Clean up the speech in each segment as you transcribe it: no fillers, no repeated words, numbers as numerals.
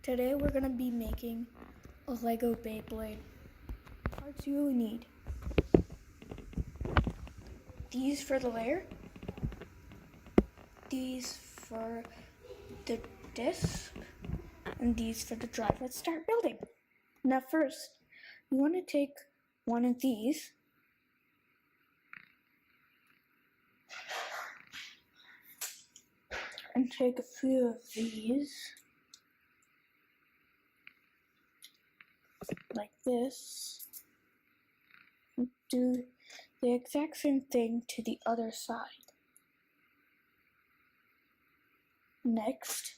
Today we're going to be making a Lego Beyblade. Parts you need: these for the layer, these for the disc, and these for the drive. Let's start building. Now first, you want to take one of these and take a few of these, like this, and do the exact same thing to the other side. Next,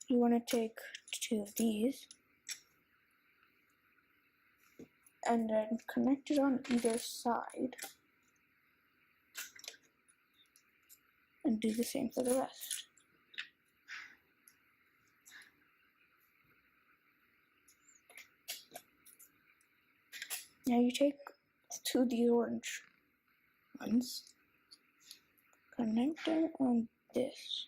you want to take two of these and then connect it on either side and do the same for the rest. Now you take two of the orange ones, connect them on this.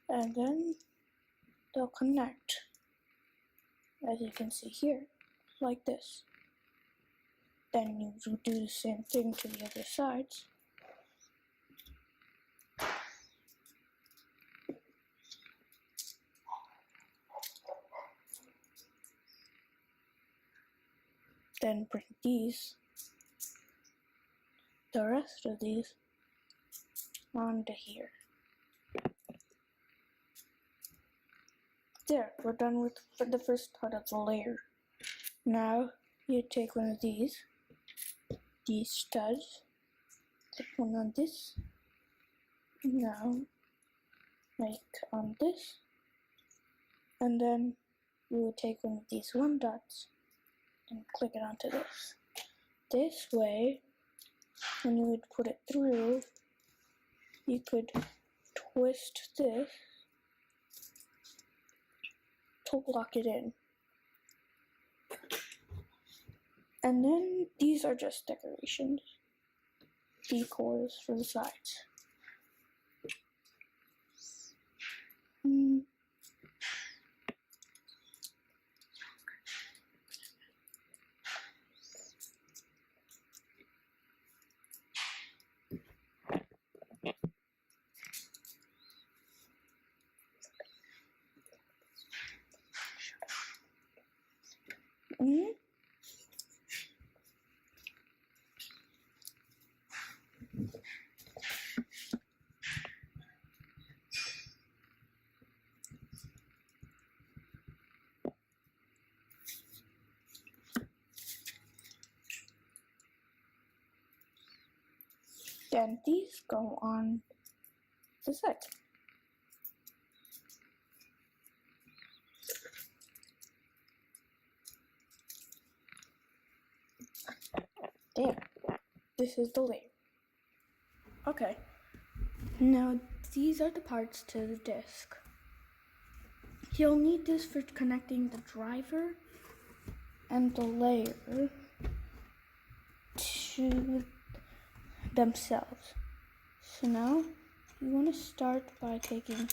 And then they'll connect, as you can see here, like this. Then you do the same thing to the other sides. Then bring the rest of these, onto here. There, we're done with the first part of the layer. Now you take one of these studs, put one on this, now make on this, and then you would take one of these one dots and click it onto this. This way, when you would put it through, you could twist this to lock it in. And then these are just decorations, decors for the sides. Then these go on the side. There, this is the layer. Okay, now these are the parts to the disc. You'll need this for connecting the driver and the layer to themselves. So now you want to start by taking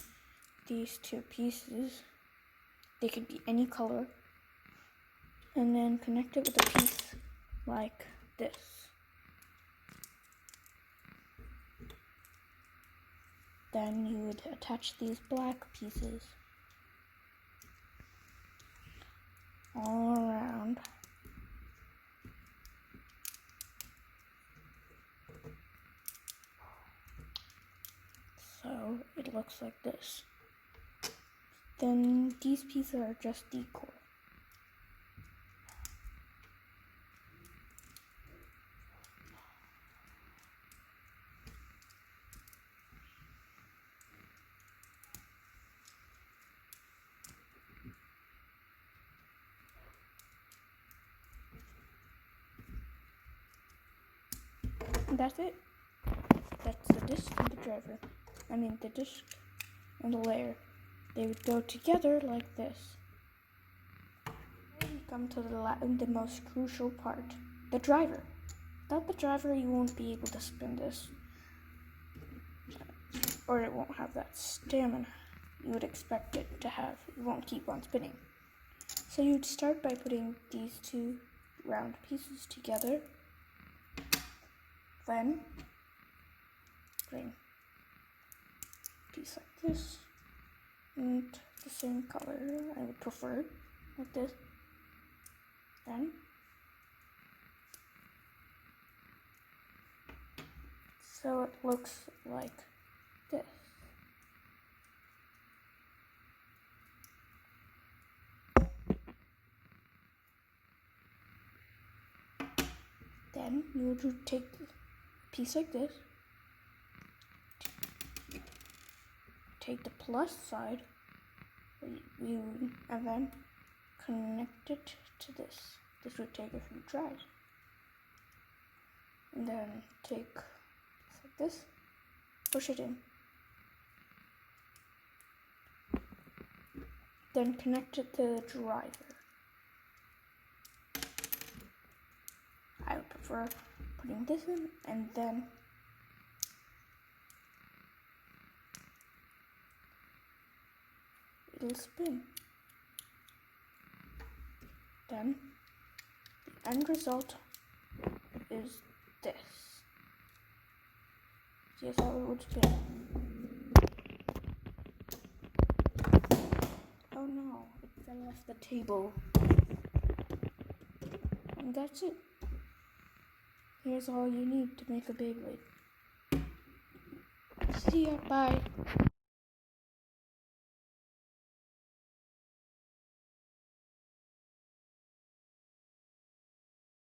these two pieces, they could be any color, and then connect it with a piece like this. Then you would attach these black pieces all around. So it looks like this. Then these pieces are just decor. And that's it. That's the disc and the driver. The disc and the layer. They would go together like this. Now we come to the most crucial part. the driver. Without the driver, you won't be able to spin this, or it won't have that stamina you would expect it to have. It won't keep on spinning. So you'd start by putting these two round pieces together, then bring a piece like this, and the same color I would prefer, like this. Then so it looks like this. Then you would take a piece like this, take the plus side, and then connect it to this. This would take a few tries. And then take like this, push it in. Then connect it to the driver. I would prefer putting this in, and then it'll spin. Then the end result is this. Here's how it would spin. Oh no, it fell off the table. And that's it. Here's all you need to make a Beyblade. See ya, bye.